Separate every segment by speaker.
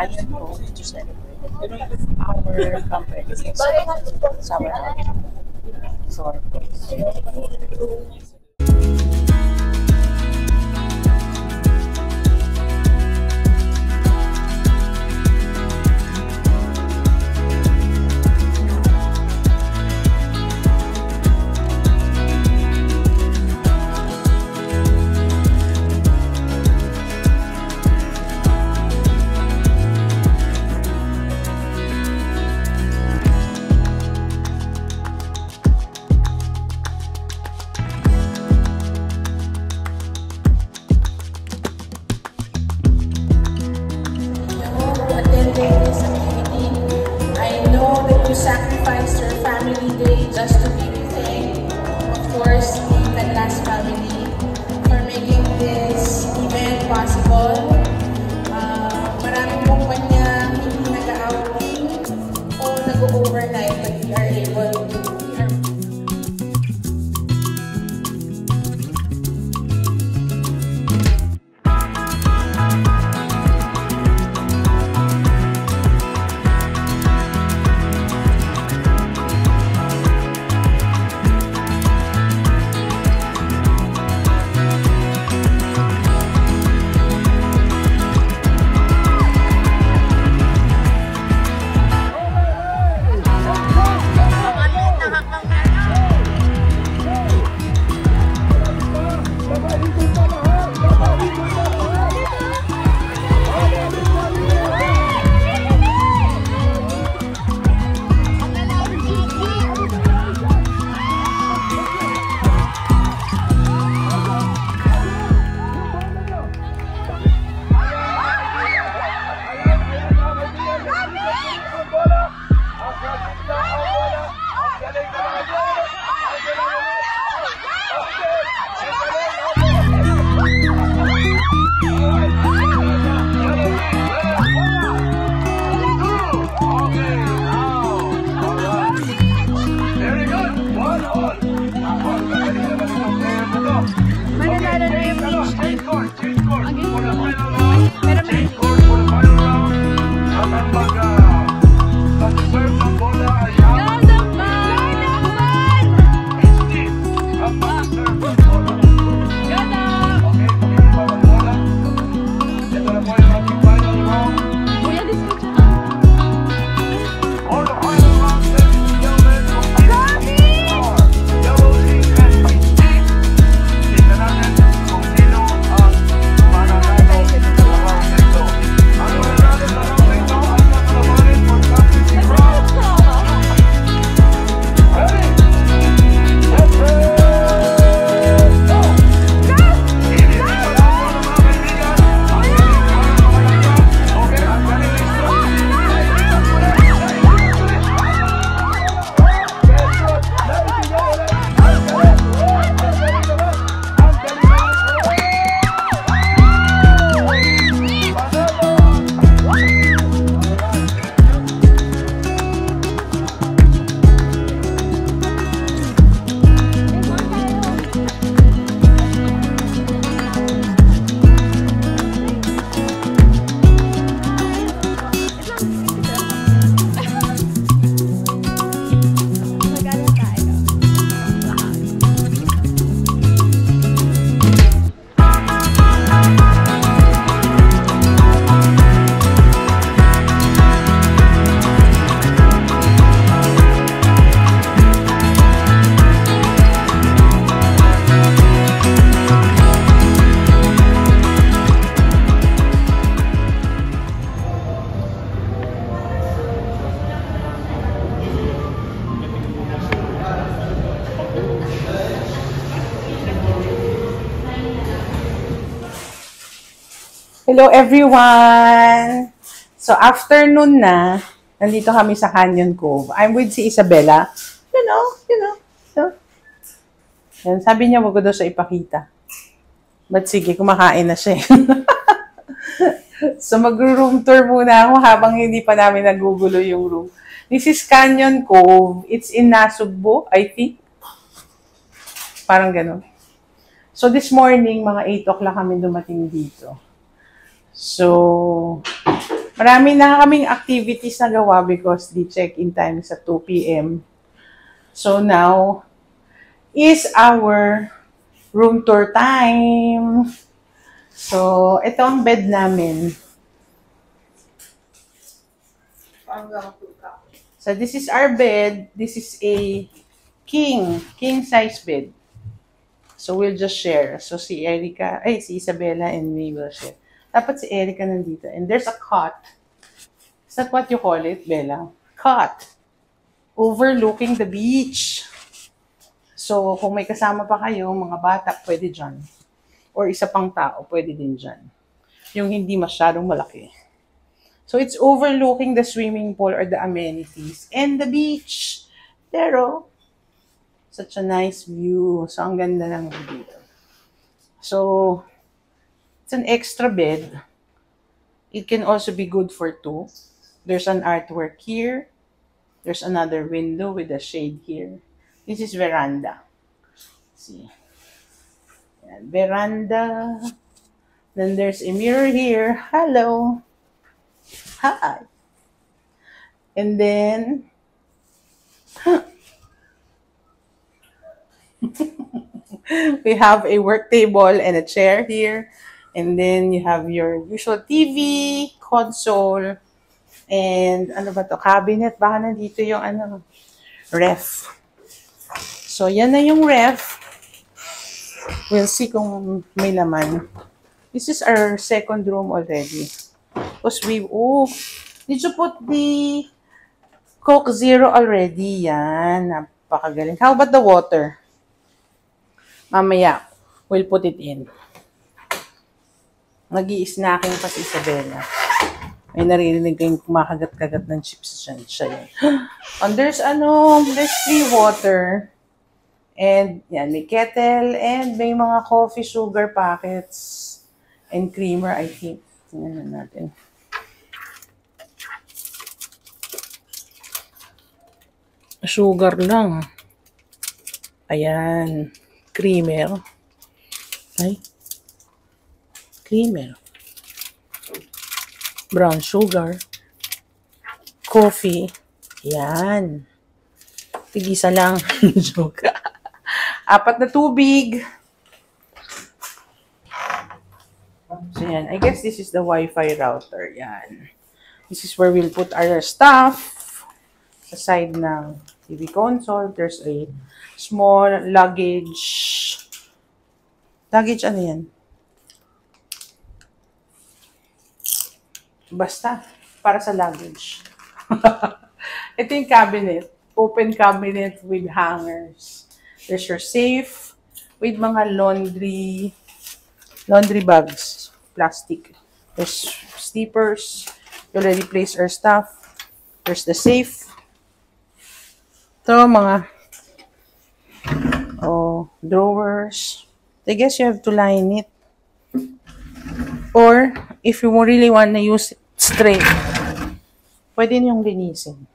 Speaker 1: Canyon Cove to celebrate our company's summer holiday. So,
Speaker 2: sacrificed your family day just to be with him. Of course, the Canlas family for making this event possible. Maraming kumpanya hindi nag-outing o nag-overnight, but we are able to.
Speaker 1: hello everyone! So afternoon na, nandito kami sa Canyon Cove. I'm with si Isabella. You know. Yan, sabi niya wag ko daw siya ipakita. But sige, kumakain na siya. So mag-room tour muna ako habang hindi pa namin nagugulo yung room. This is Canyon Cove. It's in Nasugbu, I think. Parang ganun. So this morning, mga 8 o'clock kami dumating dito. So, Marami na kaming activities na gawa because the check-in time is at 2 p.m. So now is our room tour time. So, ito ang bed namin. So, this is our bed. This is a king size bed. So, we'll just share. So, si Isabella and me will share. Dapat si Erica nandito. And there's a cot. Is that what you call it, Bella? Cot. Overlooking the beach. So, kung may kasama pa kayo, mga bata, pwede dyan. Or isa pang tao, pwede din dyan. Yung hindi masyadong malaki. So, it's overlooking the swimming pool or the amenities and the beach. Pero, such a nice view. So, ang ganda ng dito. So, it's an extra bed. It can also be good for two. There's an artwork here. There's another window with a shade here. This is veranda. See? Yan, veranda. Then there's a mirror here. Hello. Hi. And then, we have a work table and a chair here. And then you have your usual TV, console, and ano ba to? Cabinet. Baka nandito yung ref. So, yan na yung ref. We'll see kung may laman. This is our second room already. Because did you put the Coke Zero already? Yan, napakagaling. How about the water? Mamaya, we'll put it in. Nag-i-snacking pa si Isabella. May naririnig kayong kumakagat-kagat ng chips dyan. Siya yan. And there's free water. And yan, may kettle and may mga coffee sugar packets and creamer, I think. Tingnan natin. Sugar lang. Ayan. Creamer. Ay. Creamer. Brown sugar. Coffee. Ayan. Tigisa lang. Joke. 4 na tubig. So, yan. I guess this is the Wi-Fi router. Yan. This is where we'll put our stuff. Sa side ng TV console, there's a small luggage. Luggage, ano yan? Basta, para sa luggage. Ito yung cabinet. Open cabinet with hangers. There's your safe with mga laundry bags, plastic. There's slippers. You already placed our stuff. There's the safe. Ito, mga drawers. I guess you have to line it. Or, if you really want to use it straight, pwede niyong linisin.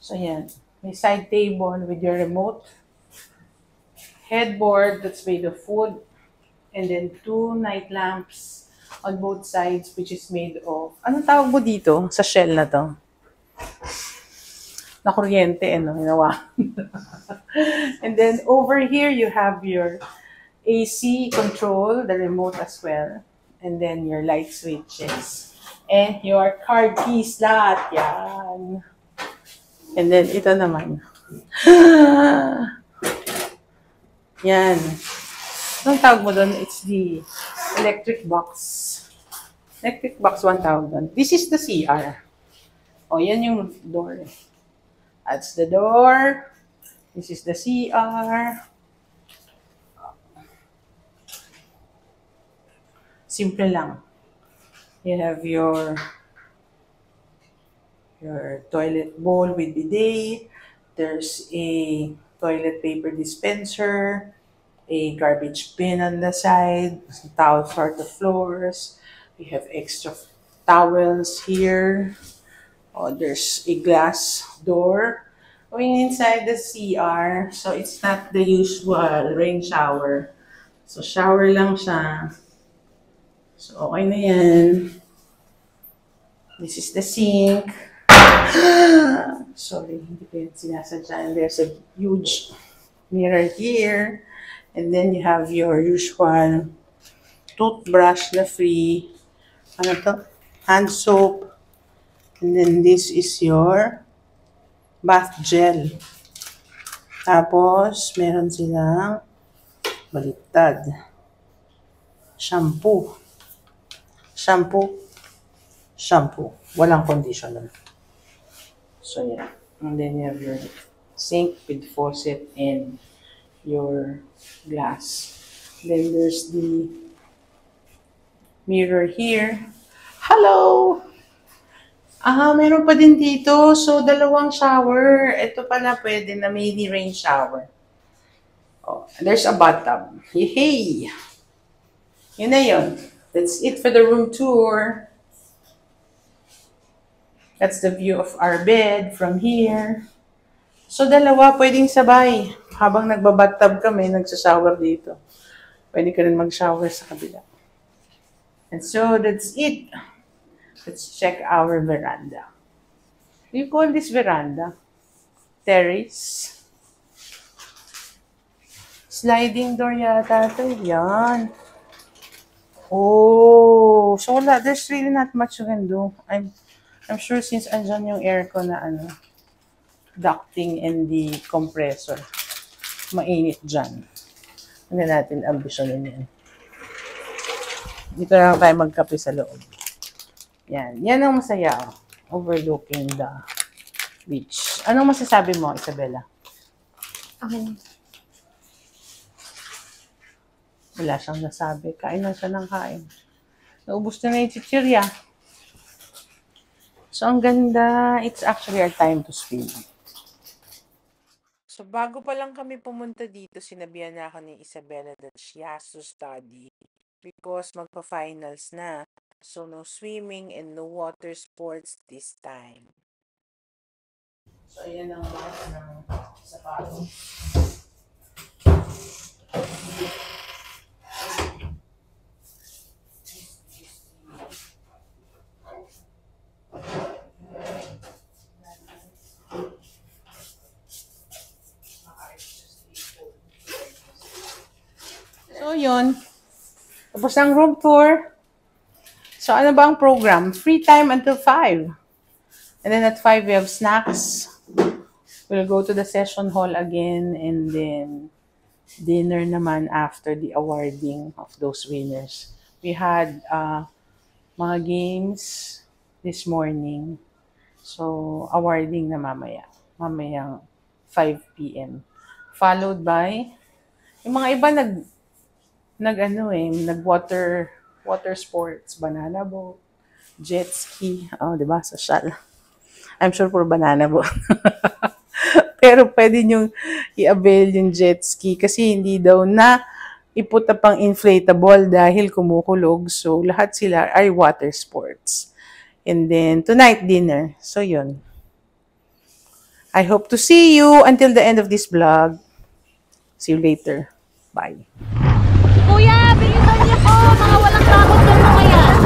Speaker 1: So, yan. May side table with your remote. Headboard that's made of wood. And then 2 night lamps on both sides, which is made of, anong tawag mo dito sa shell na to? Na kuryente, ginawa. And then over here, you have your AC control, the remote as well. And then your light switches. And your car key slot. Yan. And then, ito naman. Yan. Anong tawag mo doon? It's the electric box. Electric box 1,000. This is the CR. Oh, yan yung door. That's the door. This is the CR. Simple lang. You have your toilet bowl with bidet. There's a toilet paper dispenser, a garbage bin on the side, towels for the floors. We have extra towels here. Oh, there's a glass door going inside the CR. So it's not the usual rain shower. So shower lang siya. So, okay na yan. This is the sink. Sorry, hindi ko yan sinasadya. And there's a huge mirror here. And then you have your usual toothbrush na free. Ano to? Hand soap. And then this is your bath gel. Tapos, meron silang baliktad. Shampoo. Shampoo. Walang conditioner. So, yeah. And then you have your sink with faucet and your glass. Then there's the mirror here. Hello! Meron pa din dito. So, dalawang shower. Ito pala pwede na mini rain shower. Oh, there's a bathtub. Yay! Yun na yun. That's it for the room tour. That's the view of our bed from here. So, dalawa pwedeng sabay. Habang nagbabathtub kami, nagsashower dito. Pwede ka rin mag-shower sa kabila. And so, that's it. Let's check our veranda. Do you call this veranda? Terrace? Sliding door yata ito. Yan. Oh, so there's really not much you can do. I'm sure since andyan yung aircon na ducting and the compressor, mainit dyan. Hindi natin ambisyonin yan. Dito na tayo magkape sa loob. Yan. Yan ang masaya. Overlooking the beach. Anong masasabi mo, Isabella?
Speaker 3: Okay.
Speaker 1: Wala siyang nasabi. Kain lang siya ng kain. Naubos na yung chichirya. So, ang ganda. It's actually our time to swim. So, bago pa lang kami pumunta dito, sinabihan na ako ni Isabella that she has to study because magpa-finals na. So, no swimming and no water sports this time. So, ayan ang box ng sapatos. So, yun. Tapos ang room tour. So, ano ba ang program? Free time until 5. And then at 5, we have snacks. We'll go to the session hall again. And then, dinner naman after the awarding of those winners. We had mga games this morning. So, awarding na mamaya. Mamayang 5 p.m. Followed by, yung mga iba water sports, banana boat, jet ski, di ba, social. I'm sure for banana boat. Pero pwede nyo i-avail yung jet ski kasi hindi daw na iputa pang inflatable dahil kumukulog. So, lahat sila ay water sports. And then, tonight dinner. So, yun. I hope to see you until the end of this vlog. See you later. Bye.
Speaker 3: Kuya, bilisan niyo po. Mga walang takot na mga yan.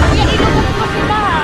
Speaker 3: Kuya, ilubog po sila ha.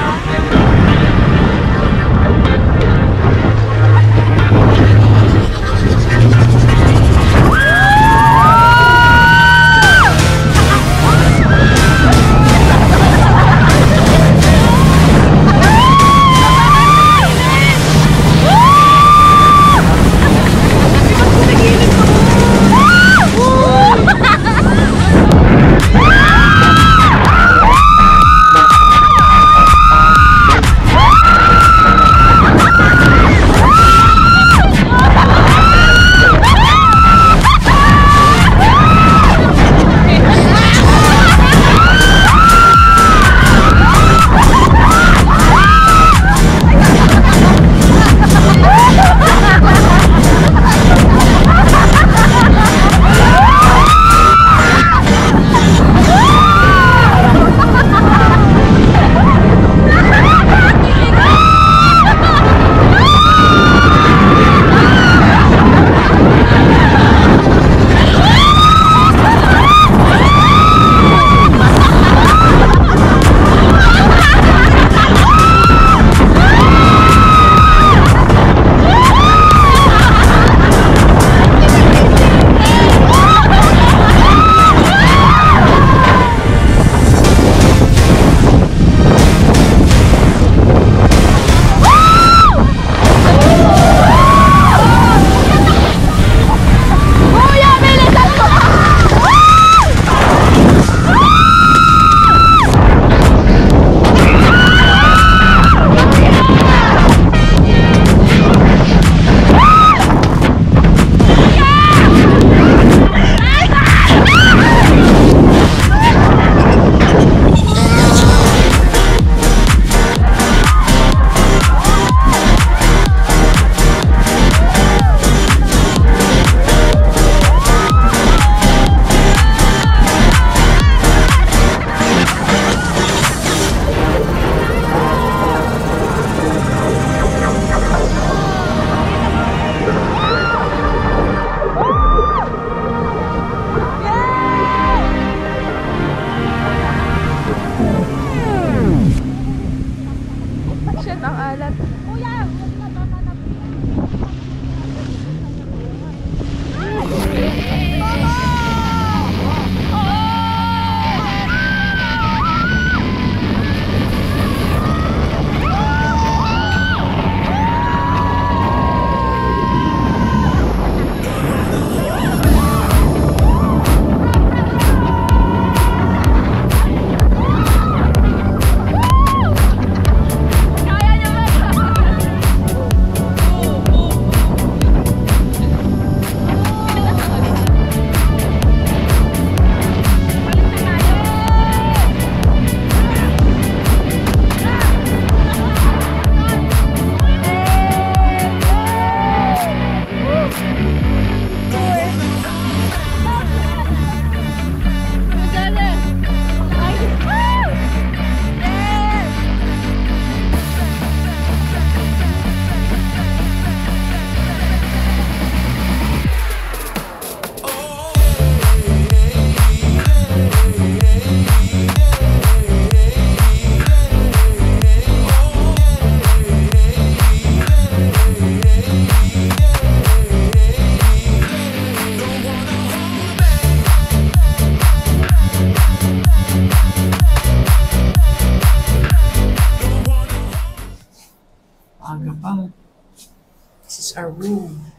Speaker 1: is our room.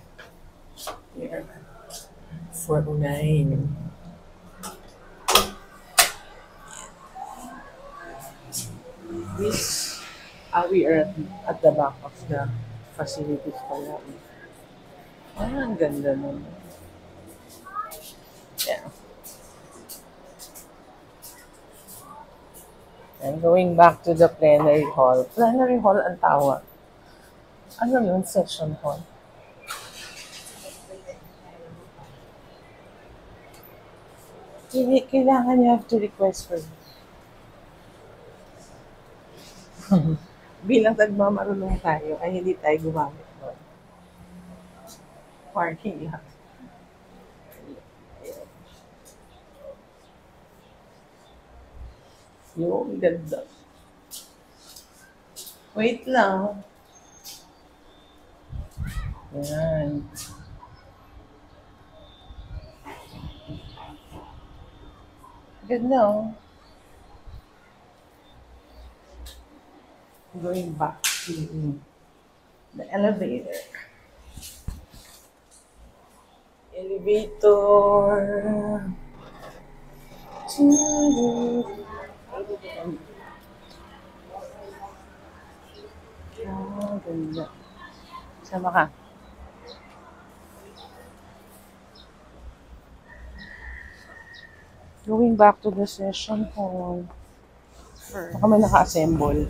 Speaker 1: Here. 409. This, we are at the back of the facilities pala. Ang ganda naman. Yeah. And going back to the plenary hall. Plenary hall ang tawag. Ano yun? Session hall. Kailangan you have to request for bilang tagmamarunong tayo, ay hindi tayo gumamit doon. Parking lot. Yung ganda. Wait lang. Yan. Ganda, oh. Going back to the elevator. Elevator. Oh, ganda. Sama ka. Going back to the session hall. Baka may naka-assemble.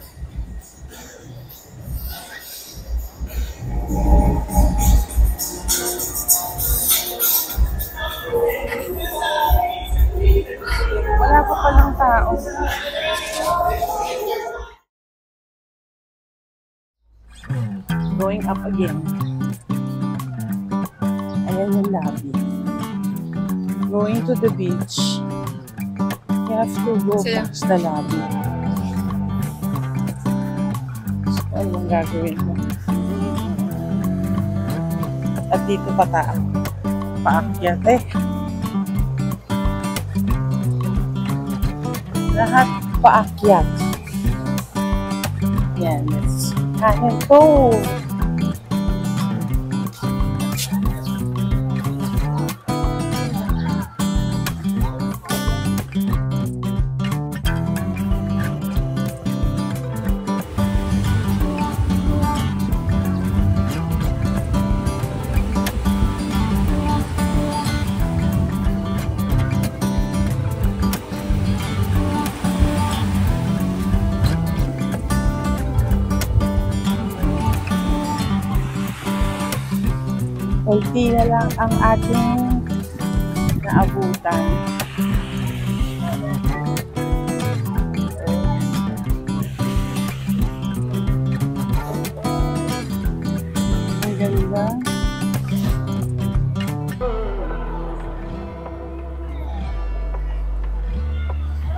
Speaker 1: Wala pa palang tao. Going up again. Ayan yung lobby. Going to the beach. You have to go past the lobby. So, anong gagawin mo? At dito pa tayo. Paakyat eh. Lahat paakyat. Yan, let's kanin to. Kunti na lang ang ating naabutan. Ang ganda.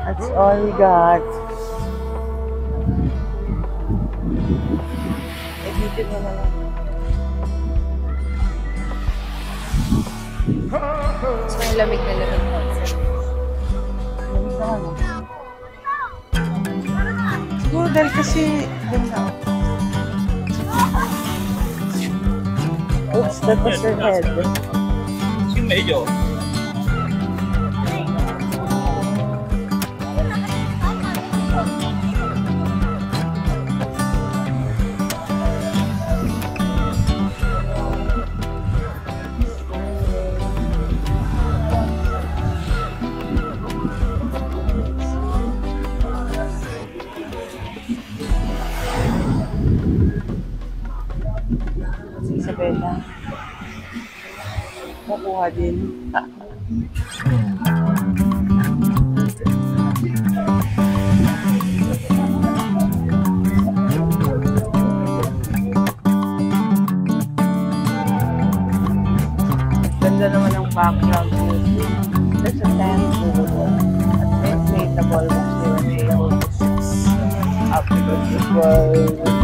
Speaker 1: That's all we got. Dito na lang.
Speaker 3: So, may lamig na lamig.
Speaker 1: Lamig na ano? Siguro dahil kasi dun na. Oops, that was your head.
Speaker 4: medyo.
Speaker 1: Isabela. Makuha din. Ganda naman ang background music. There's a temple at inflatable which they were able to fix up because it was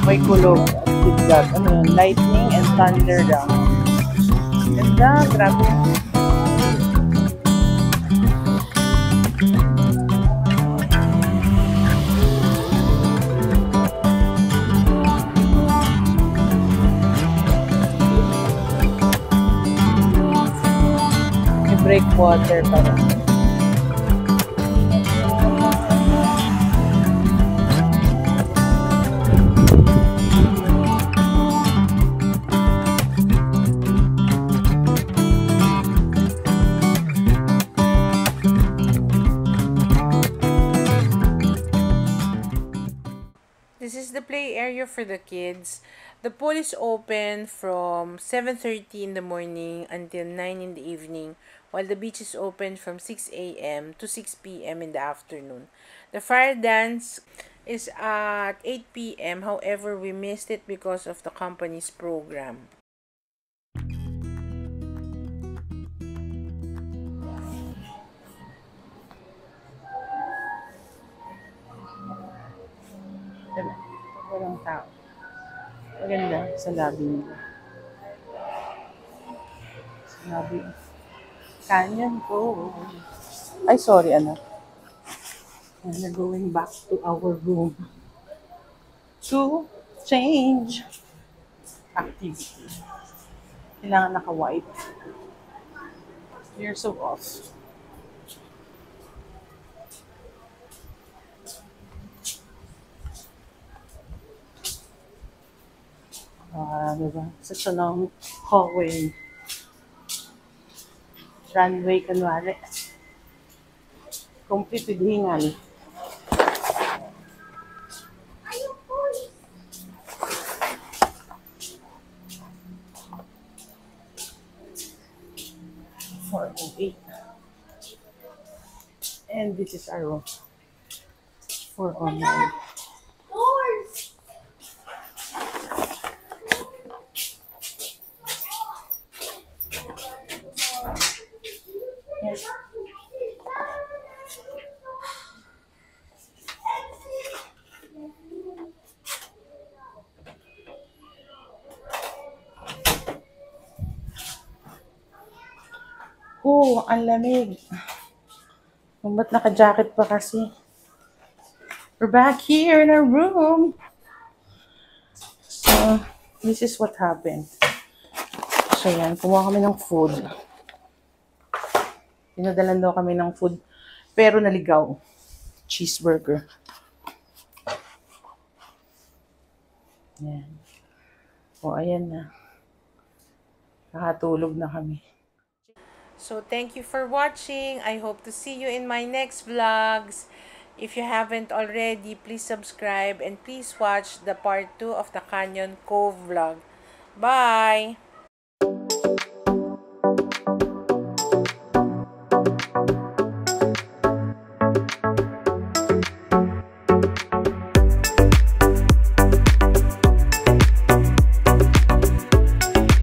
Speaker 1: may kulog at biglag. Ano yun? Lightning and thunder daw. Ganda, grabe. breakwater para. This is the play area for the kids. The pool is open from 7:30 in the morning until 9 in the evening, while the beach is open from 6 a.m. to 6 p.m. in the afternoon. The fire dance is at 8 p.m. However, we missed it because of the company's program. Diba? Walang tao. Maganda sa lobby nila. Sa lobby. Canyon ko. Ay, sorry, anak. We're going back to our room to change activity. Kailangan naka-white. You're so off. Diba? Such a long hallway. Runway, kunwari. Complete with hingal. And this is our room for online. Yes. Oh, ang lamig. Kung ba't naka-jacket pa kasi? We're back here in our room. So, this is what happened. So, yan. Kumuha kami ng food. Pinadalan daw kami ng food. Pero naligaw. Cheeseburger. Yan. O, ayan na. Nakatulog na kami. So, thank you for watching. I hope to see you in my next vlogs. If you haven't already, please subscribe and please watch the part 2 of the Canyon Cove vlog. Bye!